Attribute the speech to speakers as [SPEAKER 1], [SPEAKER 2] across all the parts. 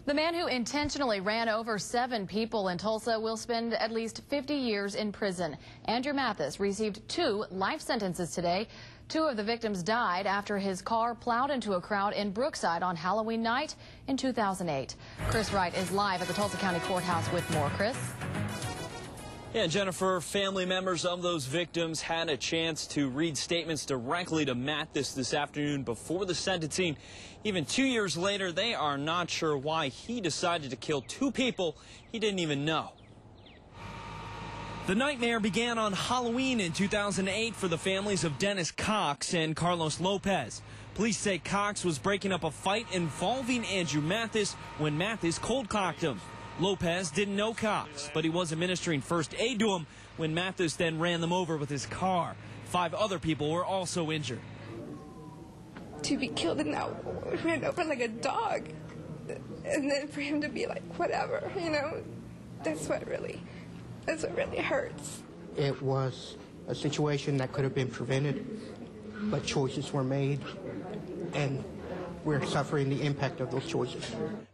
[SPEAKER 1] The man who intentionally ran over 7 people in Tulsa will spend at least 50 years in prison. Andrew Mathis received 2 life sentences today. 2 of the victims died after his car plowed into a crowd in Brookside on Halloween night in 2008. Chris Wright is live at the Tulsa County Courthouse with more. Chris?
[SPEAKER 2] Yeah, Jennifer, family members of those victims had a chance to read statements directly to Mathis this afternoon before the sentencing. Even 2 years later, they are not sure why he decided to kill 2 people he didn't even know. The nightmare began on Halloween in 2008 for the families of Dennis Cox and Carlos Lopez. Police say Cox was breaking up a fight involving Andrew Mathis when Mathis cold-cocked him. Lopez didn't know Cox, but he was administering first aid to him when Mathis then ran them over with his car. 5 other people were also injured.
[SPEAKER 3] To be killed and now ran over like a dog, and then for him to be like, whatever, you know, that's what really hurts.
[SPEAKER 4] It was a situation that could have been prevented, but choices were made, and we're suffering the impact of those choices.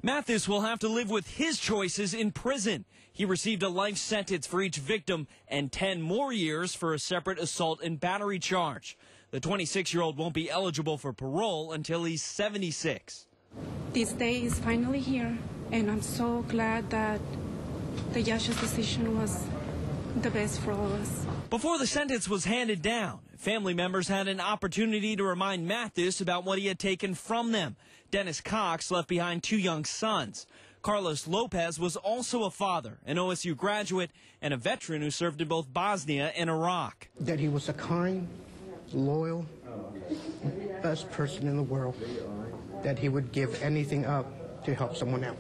[SPEAKER 2] Mathis will have to live with his choices in prison. He received a life sentence for each victim and 10 more years for a separate assault and battery charge. The 26-year-old won't be eligible for parole until he's 76.
[SPEAKER 5] This day is finally here, and I'm so glad that the judge's decision was the best for all of us.
[SPEAKER 2] Before the sentence was handed down, family members had an opportunity to remind Mathis about what he had taken from them. Dennis Cox left behind 2 young sons. Carlos Lopez was also a father, an OSU graduate, and a veteran who served in both Bosnia and Iraq.
[SPEAKER 4] That he was a kind, loyal, best person in the world, that he would give anything up to help someone out.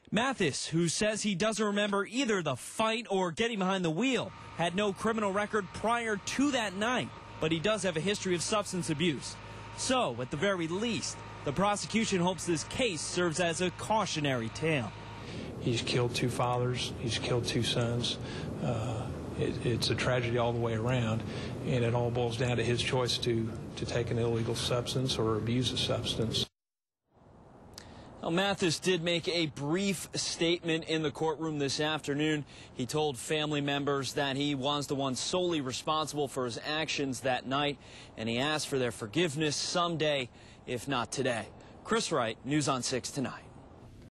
[SPEAKER 2] Mathis, who says he doesn't remember either the fight or getting behind the wheel, had no criminal record prior to that night, but he does have a history of substance abuse. So, at the very least, the prosecution hopes this case serves as a cautionary tale.
[SPEAKER 6] He's killed 2 fathers, he's killed 2 sons. It's a tragedy all the way around, and it all boils down to his choice to take an illegal substance or abuse a substance.
[SPEAKER 2] Well, Mathis did make a brief statement in the courtroom this afternoon. He told family members that he was the one solely responsible for his actions that night, and he asked for their forgiveness someday, if not today. Chris Wright, News on 6 Tonight.